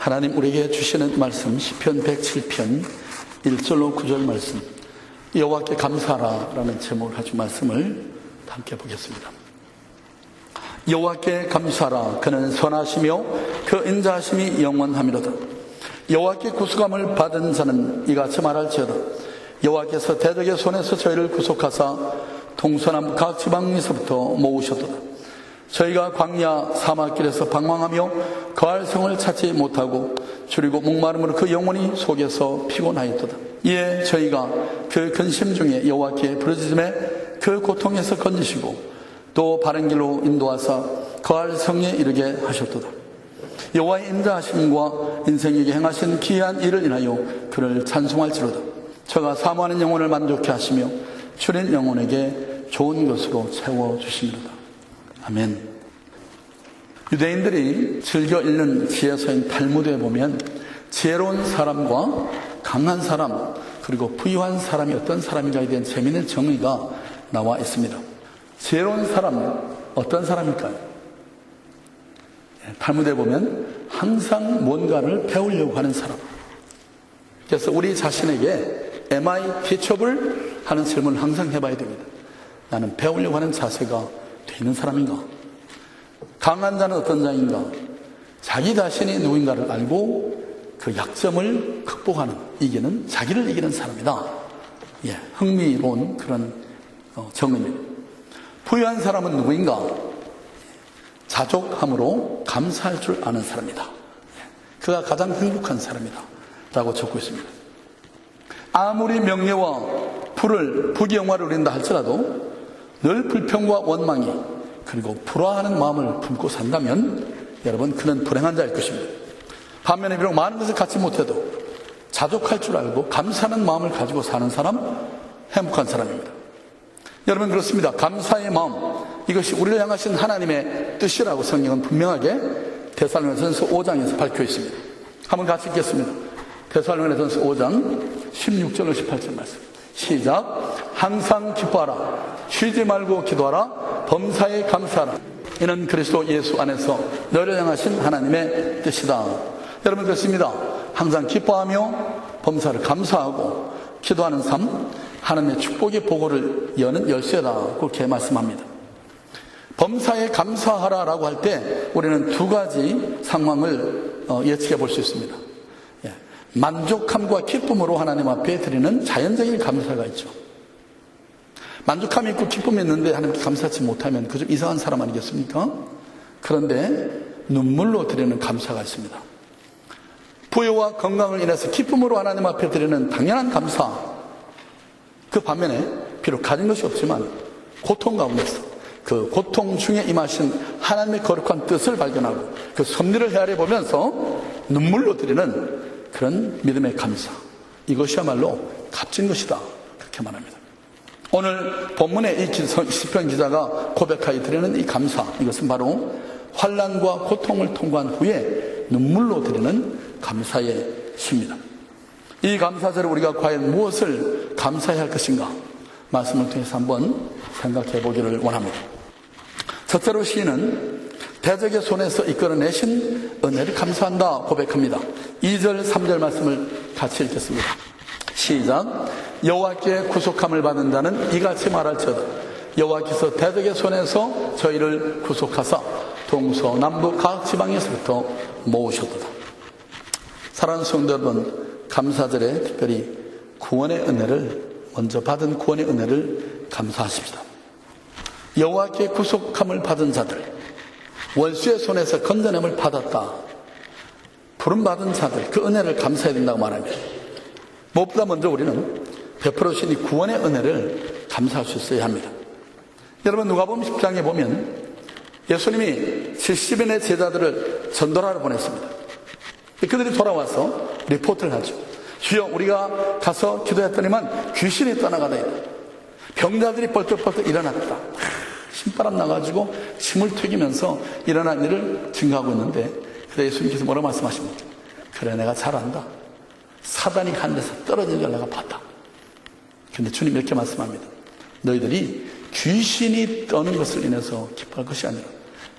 하나님 우리에게 주시는 말씀 시편 107편 1절로 9절 말씀, 여호와께 감사하라라는 제목을 가지고 말씀을 함께 보겠습니다. 여호와께 감사하라. 그는 선하시며 그 인자하심이 영원하미로다. 여호와께 구속함을 받은 자는 이같이 말할지어다. 여호와께서 대적의 손에서 저희를 구속하사 동서남 각 지방에서부터 모으셨도다. 저희가 광야 사막길에서 방황하며 거할 성을 찾지 못하고 줄이고 목마름으로 그 영혼이 속에서 피곤하였도다. 이에 저희가 그 근심 중에 여호와께 부르짖음에 그 고통에서 건지시고 또 바른 길로 인도하사 거할 성에 이르게 하셨도다. 여호와의 인자하심과 인생에게 행하신 기이한 일을 인하여 그를 찬송할지로다. 저가 사모하는 영혼을 만족케 하시며 줄인 영혼에게 좋은 것으로 채워주시리로다. 아멘. 유대인들이 즐겨 읽는 지혜서인 탈무드에 보면 지혜로운 사람과 강한 사람, 그리고 부유한 사람이 어떤 사람인가에 대한 재미있는 정의가 나와 있습니다. 지혜로운 사람은 어떤 사람일까요? 탈무드에 보면 항상 뭔가를 배우려고 하는 사람. 그래서 우리 자신에게 Am I teachable? 하는 질문을 항상 해봐야 됩니다. 나는 배우려고 하는 자세가 되는 사람인가? 강한 자는 어떤 자인가? 자기 자신이 누구인가를 알고 그 약점을 극복하는, 이기는, 자기를 이기는 사람이다. 흥미로운 그런 정의입니다. 부유한 사람은 누구인가? 자족함으로 감사할 줄 아는 사람이다. 그가 가장 행복한 사람이다 라고 적고 있습니다. 아무리 명예와 부귀영화를 누린다 할지라도 늘 불평과 원망이 그리고 불화하는 마음을 품고 산다면 여러분, 그는 불행한 자일 것입니다. 반면에 비록 많은 것을 갖지 못해도 자족할 줄 알고 감사하는 마음을 가지고 사는 사람, 행복한 사람입니다. 여러분, 그렇습니다. 감사의 마음, 이것이 우리를 향하신 하나님의 뜻이라고 성경은 분명하게 데살로니가전서 5장에서 밝혀 있습니다. 한번 같이 읽겠습니다. 데살로니가전서 5장 16절로 18절 말씀. 시작. 항상 기뻐하라. 쉬지 말고 기도하라. 범사에 감사하라. 이는 그리스도 예수 안에서 너를 향하신 하나님의 뜻이다. 여러분, 그렇습니다. 항상 기뻐하며 범사를 감사하고 기도하는 삶, 하나님의 축복의 보고를 여는 열쇠다. 그렇게 말씀합니다. 범사에 감사하라라고 할 때 우리는 두 가지 상황을 예측해 볼 수 있습니다. 만족함과 기쁨으로 하나님 앞에 드리는 자연적인 감사가 있죠. 만족함이 있고 기쁨이 있는데 하나님께 감사하지 못하면 그저 이상한 사람 아니겠습니까? 그런데 눈물로 드리는 감사가 있습니다. 부여와 건강을 인해서 기쁨으로 하나님 앞에 드리는 당연한 감사, 그 반면에 비록 가진 것이 없지만 고통 가운데서 그 고통 중에 임하신 하나님의 거룩한 뜻을 발견하고 그 섭리를 헤아려 보면서 눈물로 드리는 그런 믿음의 감사, 이것이야말로 값진 것이다. 그렇게 말합니다. 오늘 본문의 이 시편 기자가 고백하여 드리는 이 감사, 이것은 바로 환난과 고통을 통과한 후에 눈물로 드리는 감사의 시입니다. 이 감사절에 우리가 과연 무엇을 감사해야 할 것인가? 말씀을 통해서 한번 생각해 보기를 원합니다. 첫째로 시인은 대적의 손에서 이끌어내신 은혜를 감사한다 고백합니다. 2절 3절 말씀을 같이 읽겠습니다. 시작. 여호와께 구속함을 받은 자는 이같이 말할지어다. 여호와께서 대적의 손에서 저희를 구속하사 동서남북 각 지방에서부터 모으셨도다. 사랑하는 성도 여러분, 감사절에 특별히 구원의 은혜를, 먼저 받은 구원의 은혜를 감사하십시다. 여호와께 구속함을 받은 자들, 원수의 손에서 건져냄을 받았다, 부름받은 자들, 그 은혜를 감사해야 된다고 말합니다. 무엇보다 먼저 우리는 베풀어 주신 이 구원의 은혜를 감사할 수 있어야 합니다. 여러분, 누가복음 10장에 보면 예수님이 70인의 제자들을 전도하러 보냈습니다. 그들이 돌아와서 리포트를 하죠. 주여, 우리가 가서 기도했더니만 귀신이 떠나가다 있다. 병자들이 뻘떡뻘떡 일어났다. 신바람 나가지고 침을 튀기면서 일어난 일을 증거하고 있는데, 그때 예수님께서 뭐라고 말씀하십니까? 그래, 내가 잘 안다. 사단이 한 데서 떨어진 걸 내가 봤다. 근데 주님 이렇게 말씀합니다. 너희들이 귀신이 떠는 것을 인해서 기뻐할 것이 아니라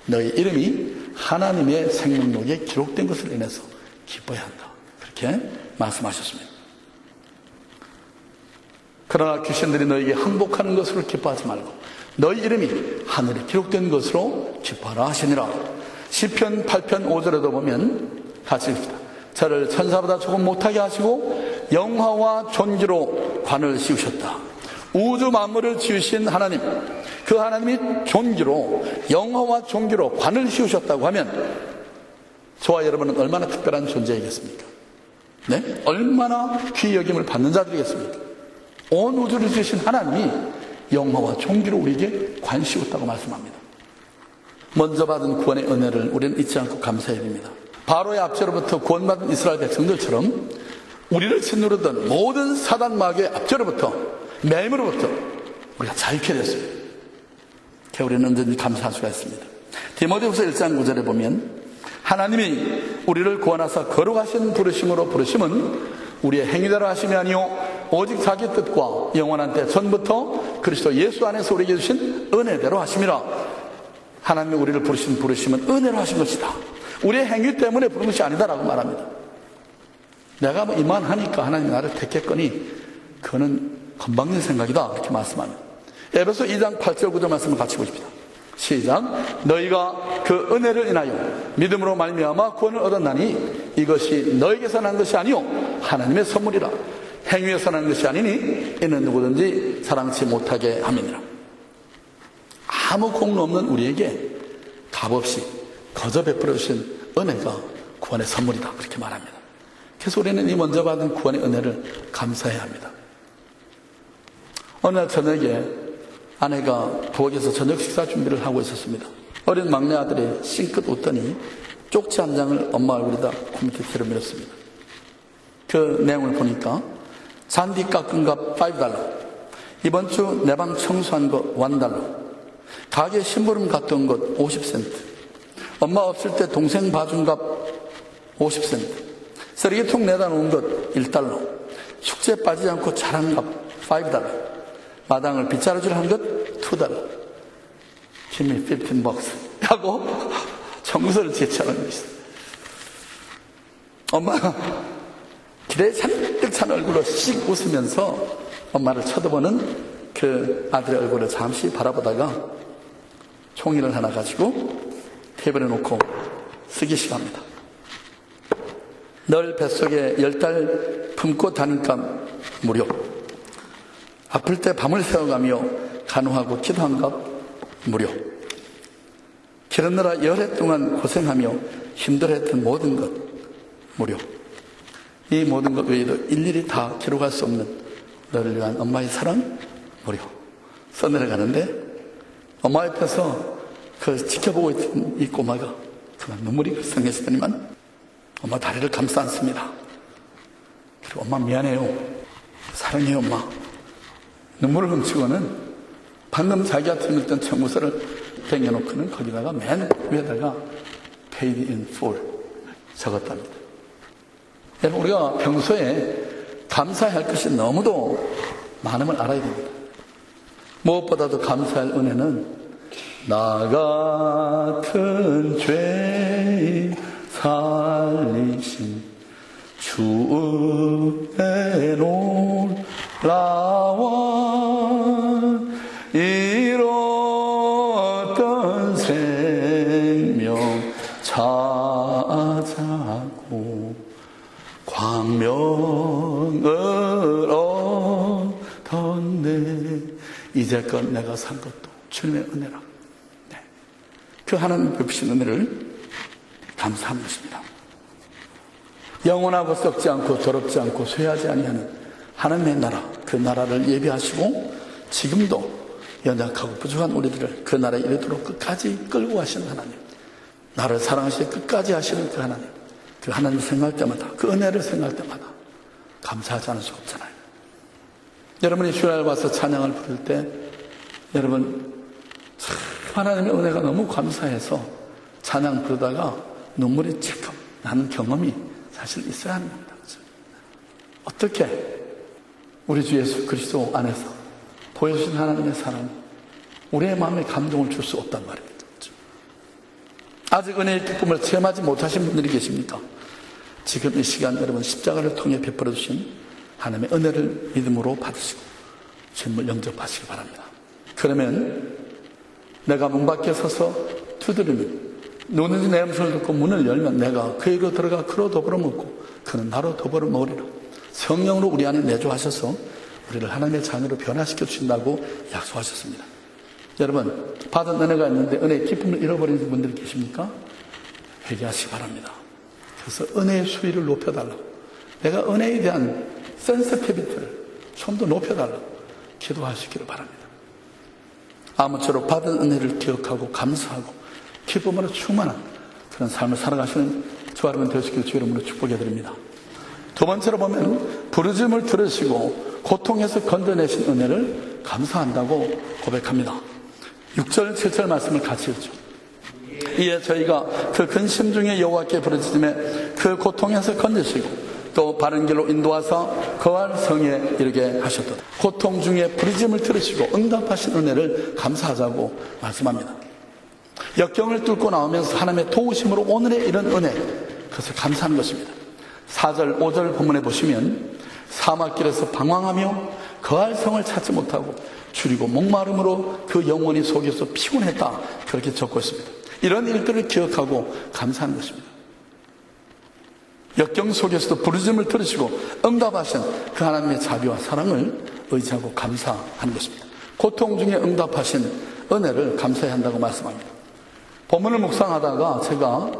너희 이름이 하나님의 생명록에 기록된 것을 인해서 기뻐해야 한다. 그렇게 말씀하셨습니다. 그러나 귀신들이 너에게 항복하는 것으로 기뻐하지 말고 너희 이름이 하늘에 기록된 것으로 기뻐하라 하시니라. 시편 8편 5절에도 보면 같이 읽읍시다. 저를 천사보다 조금 못하게 하시고 영화와 존귀로 관을 씌우셨다. 우주 만물을 지으신 하나님, 그 하나님이 존귀로, 영화와 존귀로 관을 씌우셨다고 하면 저와 여러분은 얼마나 특별한 존재이겠습니까? 네? 얼마나 귀히 여김을 받는 자들이겠습니까? 온 우주를 지으신 하나님이 영화와 존귀로 우리에게 관 씌웠다고 말씀합니다. 먼저 받은 구원의 은혜를 우리는 잊지 않고 감사해야 됩니다. 바로의 압제로부터 구원받은 이스라엘 백성들처럼 우리를 짓누르던 모든 사단 마귀의 압제로부터, 매임으로부터 우리가 자유케 됐습니다. 우리는 언제든지 감사할 수가 있습니다. 디모데후서 1장 9절에 보면 하나님이 우리를 구원하사 거룩하신 부르심으로 부르심은 우리의 행위대로 하심이 아니요 오직 자기 뜻과 영원한 때 전부터 그리스도 예수 안에서 우리에게 주신 은혜대로 하심이라. 하나님이 우리를 부르신 부르심은 은혜로 하신 것이다. 우리의 행위 때문에 부른 것이 아니다라고 말합니다. 내가 이만하니까 하나님이 나를 택했거니 그거는 건방진 생각이다, 이렇게 말씀합니다. 에베소 2장 8절 9절 말씀을 같이 보십시다. 시작. 너희가 그 은혜를 인하여 믿음으로 말미암아 구원을 얻었나니 이것이 너희에게서 난 것이 아니요 하나님의 선물이라. 행위에서 난 것이 아니니 이는 누구든지 자랑치 못하게 함이니라. 아무 공로 없는 우리에게 값없이 거저 베풀어 주신 은혜가 구원의 선물이다, 그렇게 말합니다. 그래서 우리는 이 먼저 받은 구원의 은혜를 감사해야 합니다. 어느 날 저녁에 아내가 부엌에서 저녁 식사 준비를 하고 있었습니다. 어린 막내 아들이 싱긋 웃더니 쪽지 한 장을 엄마 얼굴에다 컴퓨터로 밀었습니다. 그 내용을 보니까 잔디 깎은 값 $5, 이번 주 내 방 청소한 거 $1, 가게 심부름 갔다 온 것 50센트, 엄마 없을 때 동생 봐준 값 50센트, 쓰레기통 내다 놓은 것 $1, 숙제 빠지지 않고 잘한 값 $5, 마당을 빗자루질 한 것 $2, Give me $15 하고 청구서를 제출하는 것이다. 엄마가 기대에 잔뜩 찬 얼굴로 씩 웃으면서 엄마를 쳐다보는 그 아들의 얼굴을 잠시 바라보다가 종이를 하나 가지고 테이블에 놓고 쓰기 시작합니다. 널 뱃속에 10달 품고 다닌 값 무료, 아플 때 밤을 새워가며 간호하고 기도한 값 무료, 기르느라 열해 동안 고생하며 힘들어했던 모든 것 무료, 이 모든 것 외에도 일일이 다 기록할 수 없는 너를 위한 엄마의 사랑 무료 써내려가는데 엄마 옆에서 그 지켜보고 있던 이 꼬마가 그만 눈물이 글썽했더니만 엄마 다리를 감싸 안습니다. 그리고 엄마 미안해요, 사랑해요 엄마. 눈물을 훔치고는 방금 자기한테 밀던 청구서를 땡겨놓고는 거기다가 맨 위에다가 Paid in full 적었답니다. 여러분, 우리가 평소에 감사해야 할 것이 너무도 많음을 알아야 됩니다. 무엇보다도 감사할 은혜는 나 같은 죄인 살리신 주의 놀라워 잃었던 생명 찾아고 광명을 얻었네. 이제껏 내가 산 것도 주님의 은혜라. 네. 그 하나님 베푸신 은혜를 감사하는 것입니다. 영원하고 썩지 않고 더럽지 않고 쇠하지 아니하는 하나님의 나라, 그 나라를 예비하시고 지금도 연약하고 부족한 우리들을 그 나라에 이르도록 끝까지 끌고 가시는 하나님, 나를 사랑하시고 끝까지 하시는 그 하나님, 그 하나님 생각할 때마다, 그 은혜를 생각할 때마다 감사하지 않을 수가 없잖아요. 여러분이 주일날 와서 찬양을 부를 때 여러분 참 하나님의 은혜가 너무 감사해서 찬양 부르다가 눈물이 찔끔 나는 경험이 사실 있어야 하는 겁니다. 그렇죠? 어떻게 우리 주 예수 그리스도 안에서 보여주신 하나님의 사랑이 우리의 마음에 감동을 줄 수 없단 말입니다. 그렇죠? 아직 은혜의 기쁨을 체험하지 못하신 분들이 계십니까? 지금 이 시간 여러분 십자가를 통해 베풀어 주신 하나님의 은혜를 믿음으로 받으시고 주님을 영접하시기 바랍니다. 그러면 내가 문 밖에 서서 두드리면 누구든지 내 음성을 듣고 문을 열면 내가 그에게로 들어가 그로 더불어 먹고 그는 나로 더불어 먹으리라. 성령으로 우리 안에 내주하셔서 우리를 하나님의 자녀로 변화시켜 주신다고 약속하셨습니다. 여러분, 받은 은혜가 있는데 은혜의 기쁨을 잃어버리는 분들이 계십니까? 회개하시기 바랍니다. 그래서 은혜의 수위를 높여달라고, 내가 은혜에 대한 센서티비티를 좀 더 높여달라고 기도하시기를 바랍니다. 아무쪼록 받은 은혜를 기억하고 감사하고 기쁨으로 충만한 그런 삶을 살아가시는 저와 여러분 되시길 주 이름으로 축복해 드립니다. 두 번째로 보면 부르짖음을 들으시고 고통에서 건져내신 은혜를 감사한다고 고백합니다. 6절 7절 말씀을 같이 읽죠. 이에 저희가 그 근심 중에 여호와께 부르짖음에 그 고통에서 건지시고 또 바른 길로 인도하사 거할 성에 이르게 하셨도다. 고통 중에 부르짖음을 들으시고 응답하신 은혜를 감사하자고 말씀합니다. 역경을 뚫고 나오면서 하나님의 도우심으로 오늘의 이런 은혜, 그것을 감사하는 것입니다. 4절 5절 본문에 보시면 사막길에서 방황하며 거할 성을 찾지 못하고 줄이고 목마름으로 그 영혼이 속에서 피곤했다, 그렇게 적고 있습니다. 이런 일들을 기억하고 감사하는 것입니다. 역경 속에서도 부르짖음을 들으시고 응답하신 그 하나님의 자비와 사랑을 의지하고 감사하는 것입니다. 고통 중에 응답하신 은혜를 감사해야 한다고 말씀합니다. 본문을 묵상하다가 제가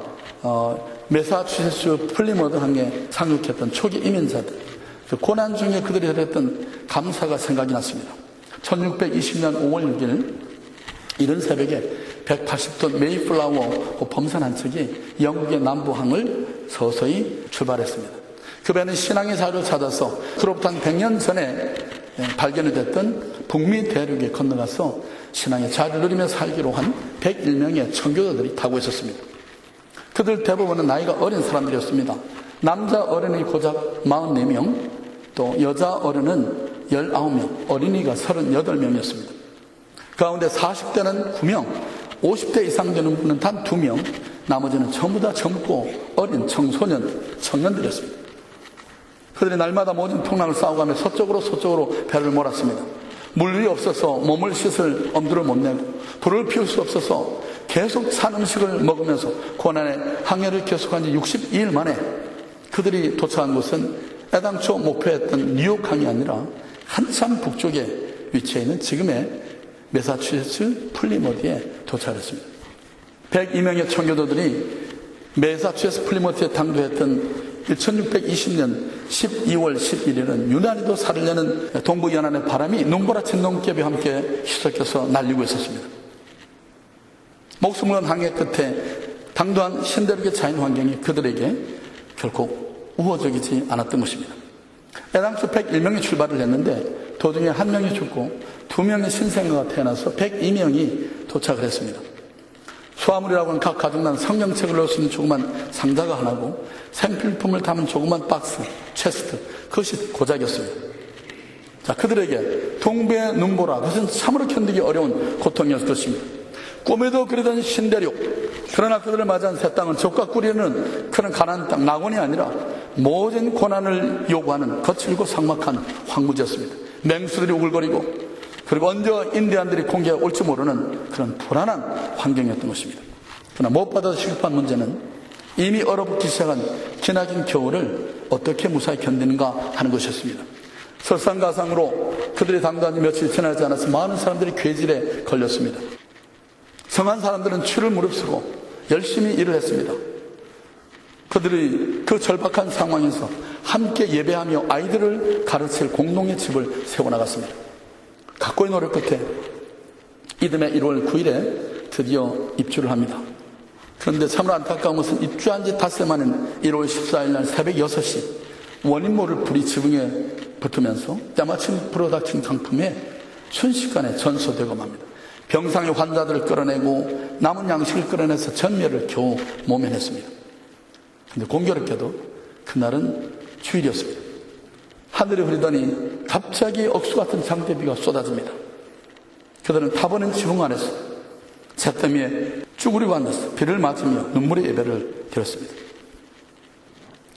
매사추세츠 플리머드 항에 상륙했던 초기 이민자들, 그 고난 중에 그들이 했던 감사가 생각이 났습니다. 1620년 5월 6일 이른 새벽에 180톤 메이플라워 범선 한 척이 영국의 남부항을 서서히 출발했습니다. 그 배는 신앙의 자료를 찾아서 그로부터 한 100년 전에 발견이 됐던 북미 대륙에 건너가서 신앙의 자유를 누리며 살기로 한 101명의 청교도들이 타고 있었습니다. 그들 대부분은 나이가 어린 사람들이었습니다. 남자 어른이 고작 44명, 또 여자 어른은 19명, 어린이가 38명이었습니다. 가운데 40대는 9명, 50대 이상 되는 분은 단 2명, 나머지는 전부 다 젊고 어린 청소년, 청년들이었습니다. 그들이 날마다 모진 풍랑을 싸워가며 서쪽으로 배를 몰았습니다. 물이 없어서 몸을 씻을 엄두를 못 내고 불을 피울 수 없어서 계속 산 음식을 먹으면서 고난의 항해를 계속한 지 62일 만에 그들이 도착한 곳은 애당초 목표했던 뉴욕항이 아니라 한참 북쪽에 위치해 있는 지금의 매사추세츠 플리머드에 도착했습니다. 102명의 청교도들이 매사추세츠 플리머드에 당도했던 1620년 12월 11일은 유난히도 살을 내는 동부연안의 바람이 눈보라친 눈겹이 함께 휘섞여서 날리고 있었습니다. 목숨을 건 항해 끝에 당도한 신대륙의 자연 환경이 그들에게 결코 우호적이지 않았던 것입니다. 애당초 101명이 출발을 했는데 도중에 1명이 죽고 2명의 신생아가 태어나서 102명이 도착을 했습니다. 수화물이라고 하는 각 가정당 성경책을 넣을 수 있는 조그만 상자가 하나고 생필품을 담은 조그만 박스, 체스트, 그것이 고작이었습니다. 자, 그들에게 동부의 눈보라, 그것은 참으로 견디기 어려운 고통이었을 것입니다. 꿈에도 그리던 신대륙, 그러나 그들을 맞이한 새 땅은 적과 꿀이는 그런 가난한 땅, 낙원이 아니라 모든 고난을 요구하는 거칠고 삭막한 황무지였습니다. 맹수들이 우글거리고 그리고 언제 인디안들이 공격해 올지 모르는 그런 불안한 환경이었던 것입니다. 그러나 무엇보다도 시급한 문제는 이미 얼어붙기 시작한 기나긴 겨울을 어떻게 무사히 견디는가 하는 것이었습니다. 설상가상으로 그들이 당도한 지 며칠 지나지 않아서 많은 사람들이 괴질에 걸렸습니다. 성한 사람들은 추를 무릅쓰고 열심히 일을 했습니다. 그들이 그 절박한 상황에서 함께 예배하며 아이들을 가르칠 공동의 집을 세워나갔습니다. 각고의 노력 끝에 이듬해 1월 9일에 드디어 입주를 합니다. 그런데 참으로 안타까운 것은 입주한 지 닷새 만인 1월 14일 날 새벽 6시 원인 모를 불이 지붕에 붙으면서 때마침 불어닥친 강풍에 순식간에 전소되고 맙니다. 병상의 환자들을 끌어내고 남은 양식을 끌어내서 전멸을 겨우 모면했습니다. 그런데 공교롭게도 그날은 주일이었습니다. 하늘이 흐리더니 갑자기 억수 같은 장대비가 쏟아집니다. 그들은 타버린 지붕 안에서 잿더미에 쭈그리고 앉아서 비를 맞으며 눈물의 예배를 드렸습니다.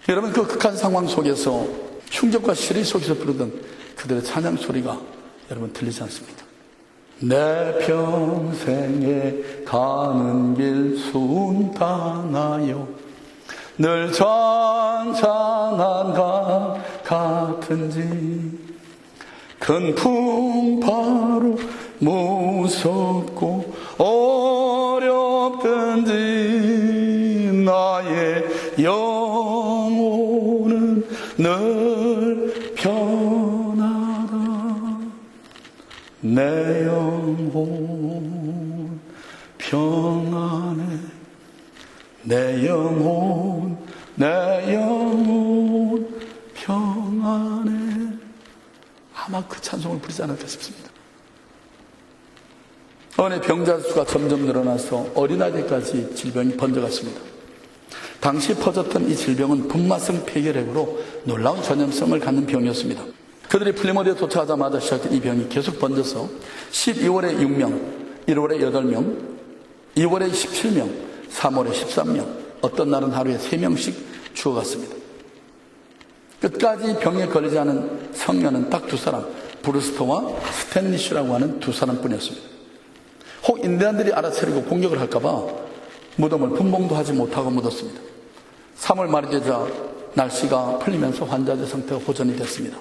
여러분, 그 극한 상황 속에서 충격과 시리 속에서 부르던 그들의 찬양 소리가 여러분 들리지 않습니까? 내 평생에 가는 길 순탄하여 늘 잔잔한 강 같은지 큰 풍파로 무섭고 어렵든지 나의 영혼은 늘 편하다. 내 영혼 평안해. 내 영혼 평안해. 아마 그 찬송을 부르지 않을까 싶습니다. 어느 병자 수가 점점 늘어나서 어린아이들까지 질병이 번져갔습니다. 당시 퍼졌던 이 질병은 분마성 폐결핵으로 놀라운 전염성을 갖는 병이었습니다. 그들이 플리모드에 도착하자마자 시작된 이 병이 계속 번져서 12월에 6명, 1월에 8명, 2월에 17명, 3월에 13명, 어떤 날은 하루에 3명씩 죽어갔습니다. 끝까지 병에 걸리지 않은 성녀는 딱 2사람, 브루스터와 스탠리쉬라고 하는 2사람뿐이었습니다. 혹 인디안들이 알아차리고 공격을 할까봐 무덤을 분봉도 하지 못하고 묻었습니다. 3월 말이 되자 날씨가 풀리면서 환자들 상태가 호전이 됐습니다.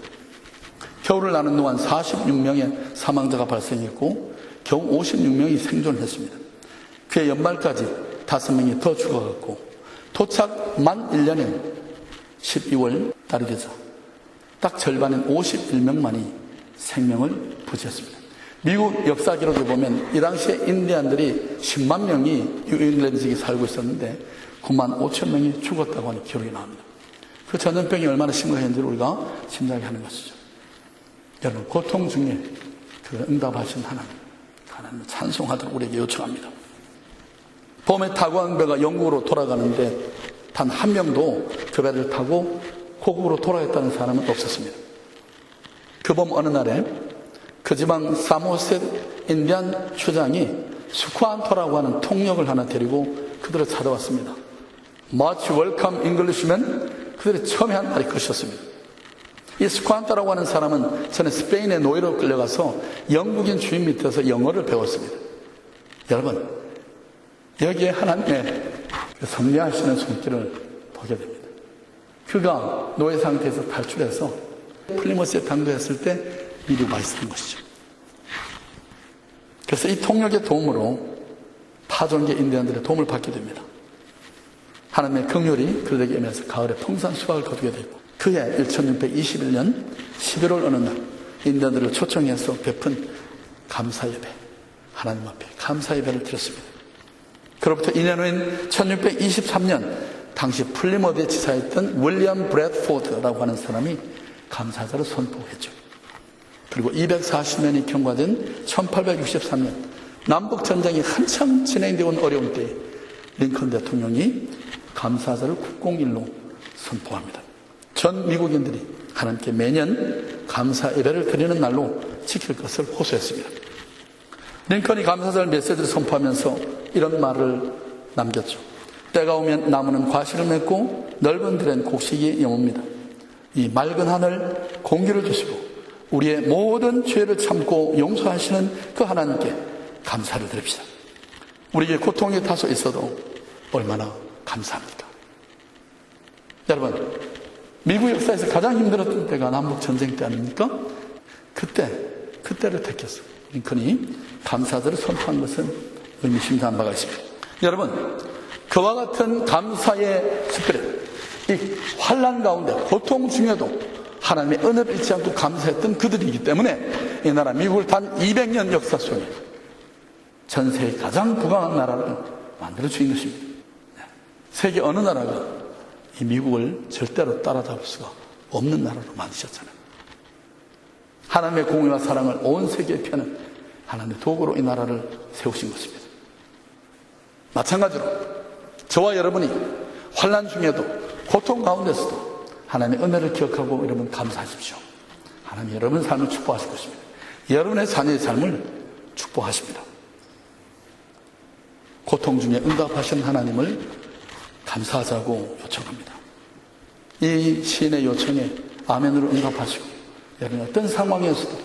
겨울을 나는 동안 46명의 사망자가 발생했고 겨우 56명이 생존했습니다. 그해 연말까지 5명이 더 죽어갔고 도착 만 1년인 12월 달이 되자 딱 절반인 51명만이 생명을 부지했습니다. 미국 역사 기록에 보면 이 당시에 인디안들이 10만 명이 뉴잉글랜드 지역에 살고 있었는데 9만 5천 명이 죽었다고 하는 기록이 나옵니다. 그 전염병이 얼마나 심각했는지 우리가 짐작하는 것이죠. 여러분, 고통 중에 그 응답하신 하나님 찬송하도록 우리에게 요청합니다. 봄에 타고 간 배가 영국으로 돌아가는데 단 한 명도 그 배를 타고 고국으로 돌아갔다는 사람은 없었습니다. 그 봄 어느 날에 그 지방 사모셋 인디안 추장이 스쿠안토라고 하는 통역을 하나 데리고 그들을 찾아왔습니다. Much welcome Englishman. 그들이 처음에 한 말이 그것이었습니다. 이 스쿠안토라고 하는 사람은 전에 스페인의 노예로 끌려가서 영국인 주인 밑에서 영어를 배웠습니다. 여러분, 여기에 하나님의 섭리하시는 손길을 보게 됩니다. 그가 노예 상태에서 탈출해서 플리머스에 당도했을 때 미리 와 있었던 것이죠. 그래서 이 통역의 도움으로 파종계 인디안들의 도움을 받게 됩니다. 하나님의 긍휼이 그들에게 임해서 가을에 풍성한 수확을 거두게 되고 그해 1621년 11월 어느 날 인디안들을 초청해서 베푼 감사 예배, 하나님 앞에 감사 예배를 드렸습니다. 그로부터 2년 후인 1623년 당시 플리모드에 지사했던 윌리엄 브래드포드라고 하는 사람이 감사자를 선포했죠. 그리고 240년이 경과된 1863년 남북전쟁이 한창 진행되어 온 어려운 때에 링컨 대통령이 감사자를 국공일로 선포합니다. 전 미국인들이 하나님께 매년 감사 예배를 드리는 날로 지킬 것을 호소했습니다. 링컨이 감사절 메시지를 선포하면서 이런 말을 남겼죠. 때가 오면 나무는 과실을 맺고 넓은 들엔 곡식이 여뭅니다. 이 맑은 하늘 공기를 주시고 우리의 모든 죄를 참고 용서하시는 그 하나님께 감사를 드립시다. 우리에게 고통이 다소 있어도 얼마나 감사합니까? 여러분, 미국 역사에서 가장 힘들었던 때가 남북전쟁 때 아닙니까? 그때를 택했어요. 링컨이 감사절을 선포한 것은 의미심장한 바가 있습니다. 여러분, 그와 같은 감사의 스피릿, 이 환난 가운데 고통 중에도 하나님의 은혜를 잃지 않고 감사했던 그들이기 때문에 이 나라 미국을 단 200년 역사 속에 전 세계 가장 부강한 나라를 만들어 주신 것입니다. 세계 어느 나라가 이 미국을 절대로 따라잡을 수가 없는 나라로 만드셨잖아요. 하나님의 공의와 사랑을 온 세계에 펴는 하나님의 도구로 이 나라를 세우신 것입니다. 마찬가지로 저와 여러분이 환난 중에도 고통 가운데서도 하나님의 은혜를 기억하고 여러분 감사하십시오. 하나님 여러분 삶을 축복하실 것입니다. 여러분의 자녀의 삶을 축복하십니다. 고통 중에 응답하신 하나님을 감사하자고 요청합니다. 이 시인의 요청에 아멘으로 응답하시고 여러분 어떤 상황에서도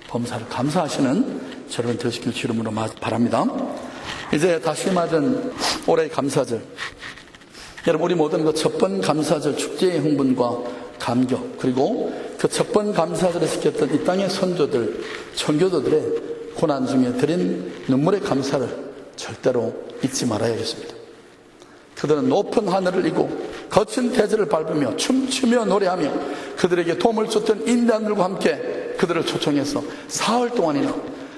범사를 감사하시는 저를 되시길 주름으로 바랍니다. 이제 다시 맞은 올해의 감사절, 여러분 우리 모든 그 첫 번 감사절 축제의 흥분과 감격, 그리고 그 첫 번 감사절에 지켰던 이 땅의 선조들, 청교도들의 고난 중에 드린 눈물의 감사를 절대로 잊지 말아야겠습니다. 그들은 높은 하늘을 이고 거친 대지를 밟으며 춤추며 노래하며 그들에게 도움을 줬던 인간들과 함께 그들을 초청해서 사흘 동안이나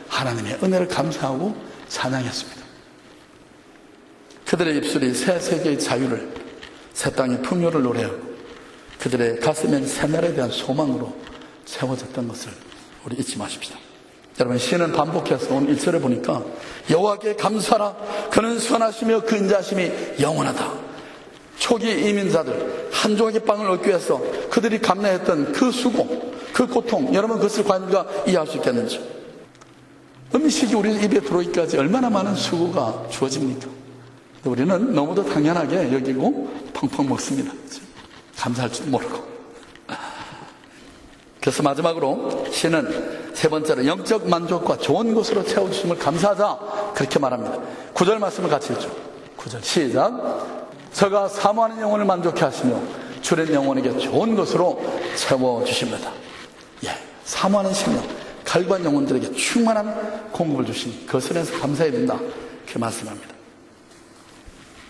하나님의 은혜를 감사하고 찬양했습니다. 그들의 입술이 새 세계의 자유를, 새 땅의 풍요를 노래하고 그들의 가슴엔 새날에 대한 소망으로 채워졌던 것을 우리 잊지 마십시다. 여러분, 시는 반복해서 오늘 1절을 보니까 여호와께 감사하라, 그는 선하시며 그 인자심이 영원하다. 초기 이민자들 한 조각의 빵을 얻기 위해서 그들이 감내했던 그 수고, 그 고통, 여러분 그것을 과연 우리가 이해할 수 있겠는지. 음식이 우리 입에 들어오기까지 얼마나 많은 수고가 주어집니까? 우리는 너무도 당연하게 여기고 펑펑 먹습니다. 감사할 줄 모르고. 그래서 마지막으로 시는 세 번째로 영적 만족과 좋은 것으로 채워주심을 감사하자, 그렇게 말합니다. 9절 말씀을 같이 읽죠. 9절 시작. 저가 사모하는 영혼을 만족해 하시며 주된 영혼에게 좋은 것으로 채워주십니다. 예, 사모하는 심령, 갈구한 영혼들에게 충만한 공급을 주시니 그것을 해서 감사해야 된다, 그렇게 말씀합니다.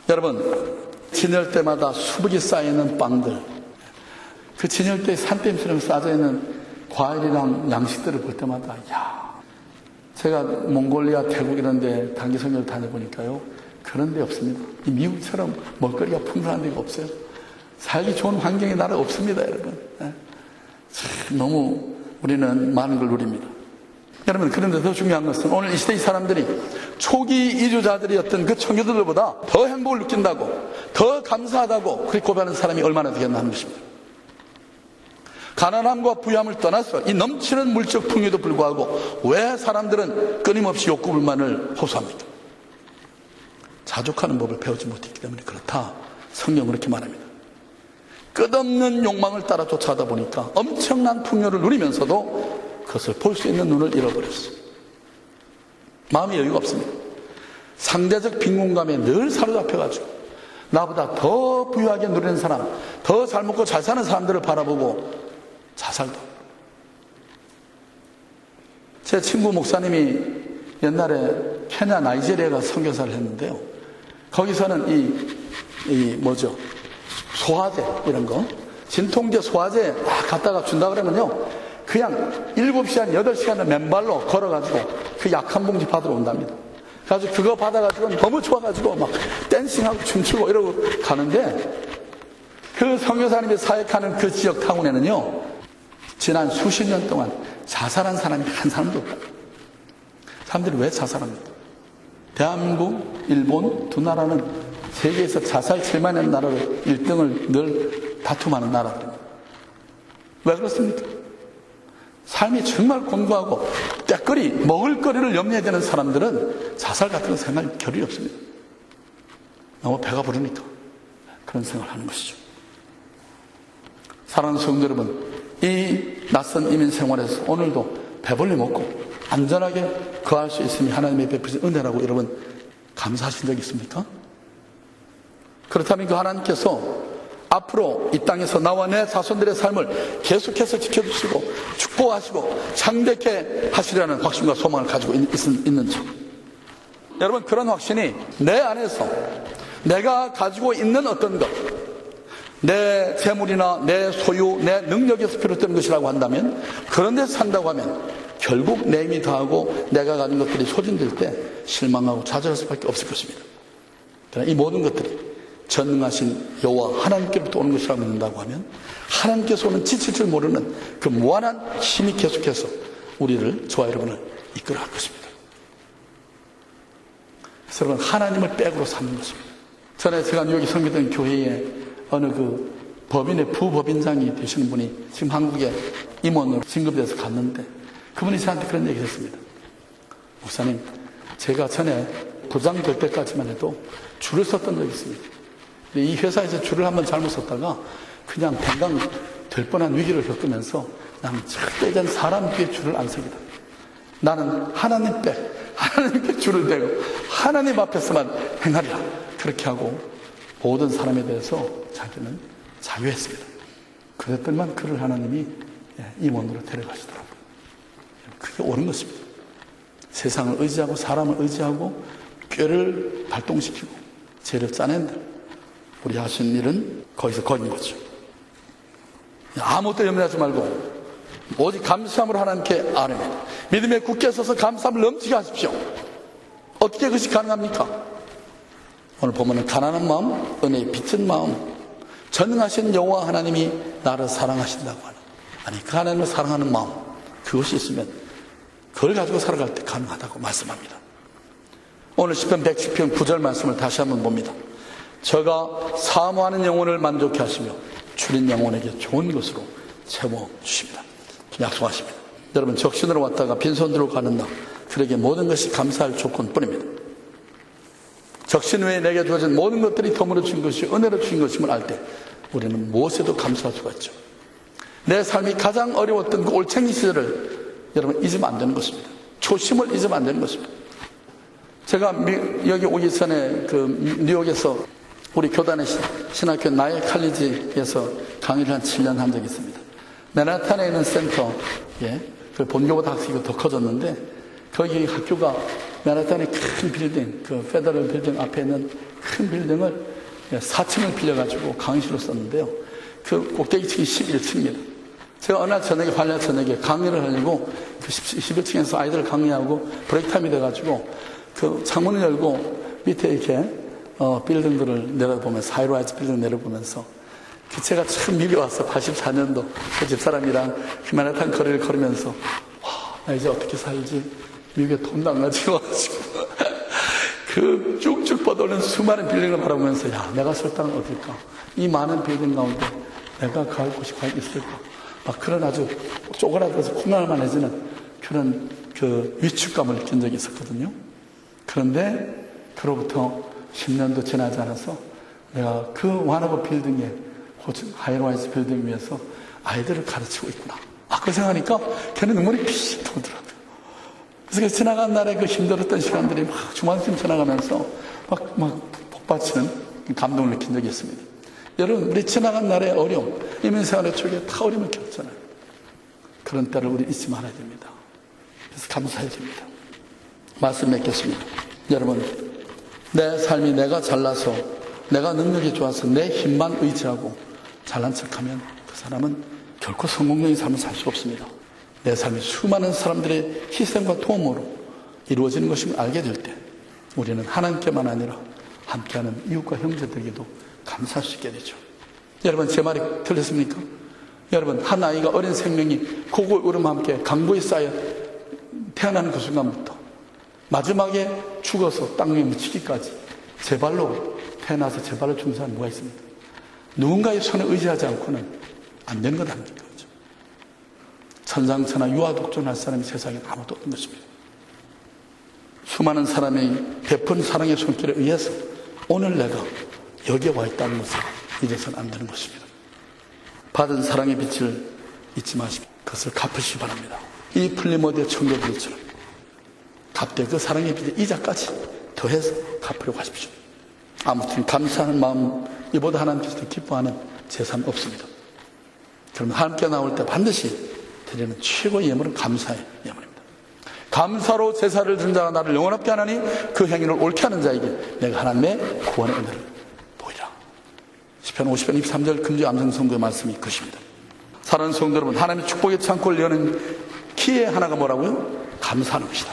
여러분, 진열 때마다 수북이 쌓여있는 빵들, 그 진열대에 산더미처럼 쌓여 있는 과일이랑 양식들을 볼 때마다, 야, 제가 몽골리아, 태국 이런 데 단기 선교를 다녀보니까요, 그런 데 없습니다. 이 미국처럼 먹거리가 풍부한 데가 없어요. 살기 좋은 환경의 나라 없습니다, 여러분. 너무 우리는 많은 걸 누립니다. 여러분, 그런데 더 중요한 것은 오늘 이 시대의 사람들이 초기 이주자들이었던 그 청교도들보다 더 행복을 느낀다고, 더 감사하다고 그렇게 고백하는 사람이 얼마나 되겠나 하는 것입니다. 가난함과 부유함을 떠나서 이 넘치는 물적 풍요에도 불구하고 왜 사람들은 끊임없이 욕구불만을 호소합니까? 자족하는 법을 배우지 못했기 때문에 그렇다, 성경은 그렇게 말합니다. 끝없는 욕망을 따라 쫓아가다 보니까 엄청난 풍요를 누리면서도 그것을 볼 수 있는 눈을 잃어버렸어요. 마음의 여유가 없습니다. 상대적 빈곤감에 늘 사로잡혀가지고 나보다 더 부유하게 누리는 사람, 더 잘 먹고 잘 사는 사람들을 바라보고 자살도. 제 친구 목사님이 옛날에 케냐, 나이지리아가 선교사를 했는데요, 거기서는 소화제 이런 거, 진통제 소화제 막 갖다가 준다 그러면요, 그냥 7시 한 8시간을 맨발로 걸어가지고 그 약 한 봉지 받으러 온답니다. 그래서 그거 받아가지고 너무 좋아가지고 막 댄싱하고 춤추고 이러고 가는데, 그 선교사님이 사역하는 그 지역 타운에는요, 지난 수십 년 동안 자살한 사람이 한 사람도 없다. 사람들이 왜 자살합니까? 대한민국, 일본 두 나라는 세계에서 자살 제일 많이 하는 나라로 1등을 늘 다툼하는 나라들입니다. 왜 그렇습니까? 삶이 정말 곤고하고 때거리, 먹을 거리를 염려해야 되는 사람들은 자살 같은 거 생각할 겨를이 없습니다. 너무 배가 부르니까 그런 생각을 하는 것이죠. 사랑하는 성도 여러분, 이 낯선 이민 생활에서 오늘도 배불리 먹고 안전하게 거할 수 있음이 하나님의 베푸신 은혜라고 여러분 감사하신 적 있습니까? 그렇다면 그 하나님께서 앞으로 이 땅에서 나와 내 자손들의 삶을 계속해서 지켜주시고 축복하시고 창대케 하시려는 확신과 소망을 가지고 있는지, 여러분, 그런 확신이 내 안에서 내가 가지고 있는 어떤 것, 내 재물이나 내 소유, 내 능력에서 비롯된 것이라고 한다면, 그런 데서 산다고 하면 결국 내 힘이 다하고 내가 가진 것들이 소진될 때 실망하고 좌절할 수밖에 없을 것입니다. 그러나 이 모든 것들이 전능하신 여호와 하나님께로부터 오는 것이라고 믿는다고 하면 하나님께서 오는 지칠 줄 모르는 그 무한한 힘이 계속해서 우리를, 저와 여러분을 이끌어갈 것입니다. 그래서 여러분, 하나님을 백으로 삼는 것입니다. 전에 제가 뉴욕에 섬기던 교회에 어느 그 법인의 부법인장이 되시는 분이 지금 한국에 임원으로 진급돼서 갔는데, 그분이 저한테 그런 얘기를 했습니다. 목사님, 제가 전에 부장 될 때까지만 해도 줄을 섰던 적이 있습니다. 이 회사에서 줄을 한번 잘못 섰다가 그냥 댕강 될 뻔한 위기를 겪으면서 나는 절대 사람 뒤에 줄을 안 서기다. 나는 하나님께 줄을 대고 하나님 앞에서만 행하리라. 그렇게 하고 모든 사람에 대해서 자기는 자유했습니다. 그랬더니만 그를 하나님이 임원으로 데려가시더라고요. 그게 옳은 것입니다. 세상을 의지하고 사람을 의지하고 꾀를 발동시키고 죄를 짜낸다. 우리 하신 일은 거기서 거인 거죠. 아무것도 염려하지 말고 오직 감사함으로 하나님께 아뢰며 믿음에 굳게 서서 감사함을 넘치게 하십시오. 어떻게 그것이 가능합니까? 오늘 보면은 가난한 마음, 은혜에 비친 마음, 전능하신 여호와 하나님이 나를 사랑하신다고 하는, 아니 그 하나님을 사랑하는 마음, 그것이 있으면 그걸 가지고 살아갈 때 가능하다고 말씀합니다. 오늘 시편 110편 9절 말씀을 다시 한번 봅니다. 저가 사모하는 영혼을 만족해 하시며 줄인 영혼에게 좋은 것으로 채워주십니다. 약속하십니다. 여러분, 적신으로 왔다가 빈손으로 가는 나, 그에게 모든 것이 감사할 조건뿐입니다. 적신 외에 내게 주어진 모든 것들이 덤으로 주신 것이 은혜로 주신 것임을 알 때 우리는 무엇에도 감사할 수가 있죠. 내 삶이 가장 어려웠던 그 올챙이 시절을 여러분 잊으면 안 되는 것입니다. 초심을 잊으면 안 되는 것입니다. 제가 여기 오기 전에 그 뉴욕에서 우리 교단의 신학교 나의 칼리지에서 강의를 한 7년 한 적이 있습니다. 맨하탄에 있는 센터에 그 본교보다 학생이 더 커졌는데 거기 학교가 맨하탄의 큰 빌딩, 그 페더럴 빌딩 앞에 있는 큰 빌딩을 4층을 빌려가지고 강의실로 썼는데요. 그 꼭대기층이 11층입니다. 제가 어느 날 저녁에, 활날 저녁에 강의를 하려고 그 11층에서 아이들 강의하고 브레이크 타임이 돼가지고 그 창문을 열고 밑에 이렇게 빌딩들을 내려보면서, 하이라이즈 빌딩을 내려보면서 그 제가 처음 미국에 와서 84년도 그 집사람이랑 그 맨하탄 거리를 걸으면서 와, 나 이제 어떻게 살지? 미국에 돈도 안 가지고 와가지고 그 쭉쭉 뻗어오는 수많은 빌딩을 바라보면서 야, 내가 설 땅은 어딜까? 이 많은 빌딩 가운데 내가 갈 곳이 과연 있을까? 막 그런 아주 쪼그라들어서 콩나물만해지는 그런 그 위축감을 느낀 적이 있었거든요. 그런데 그로부터 10년도 지나지 않아서 내가 그 완화고 빌딩에 하이라이즈 빌딩 위에서 아이들을 가르치고 있구나. 그 생각하니까 걔는 눈물이 픽 돌더라고요. 그래서 지나간 날에 그 힘들었던 시간들이 막 주말쯤 지나가면서 막 복받치는 감동을 느낀 적이 있습니다. 여러분, 우리 지나간 날의 어려움, 이민생활의 초기에 다 어려움을 겪었잖아요. 그런 때를 우리 잊지 말아야 됩니다. 그래서 감사해야 됩니다. 말씀 맺겠습니다. 여러분, 내 삶이 내가 잘나서, 내가 능력이 좋아서 내 힘만 의지하고 잘난 척하면 그 사람은 결코 성공적인 삶을 살 수 없습니다. 내 삶이 수많은 사람들의 희생과 도움으로 이루어지는 것임을 알게 될 때 우리는 하나님께만 아니라 함께하는 이웃과 형제들에게도 감사할 수 있게 되죠. 여러분, 제 말이 틀렸습니까? 여러분, 한 아이가 어린 생명이 고고 울음과 함께 강보에 쌓여 태어나는 그 순간부터 마지막에 죽어서 땅 위에 묻히기까지 제 발로 태어나서 제 발로 죽는 사람이 뭐가 있습니까? 누군가의 손에 의지하지 않고는 안 되는 것 아닙니까? 그렇죠? 천상천하 유아독존할 사람이 세상에 아무도 없는 것입니다. 수많은 사람이 베푼 사랑의 손길에 의해서 오늘 내가 여기에 와 있다는 것을 잊어서는 안 되는 것입니다. 받은 사랑의 빛을 잊지 마시고 그것을 갚으시기 바랍니다. 이 플리모드의 청교도처럼 값대 그 사랑의 빛의 이자까지 더해서 갚으려고 하십시오. 아무튼 감사하는 마음, 이보다 하나님께서 기뻐하는 제사는 없습니다. 그러면 하나님께 나올 때 반드시 드리는 최고의 예물은 감사의 예물입니다. 감사로 제사를 드린 자가 나를 영원롭게 하나니 그 행위를 옳게 하는 자에게 내가 하나님의 구원의 은혜를 보이라. 시편 50편 23절 금주 암송 성도의 말씀이 그것입니다. 사랑하는 성도 여러분, 하나님의 축복의 창고를 여는 키의 하나가 뭐라고요? 감사하는 것이다.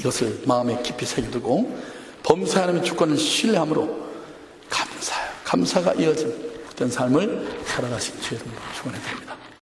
이것을 마음에 깊이 새겨두고 범사에 하나님의 주권을 신뢰함으로 감사가 이어진 그런 삶을 살아가시기 주의 이름으로 축원해 드립니다.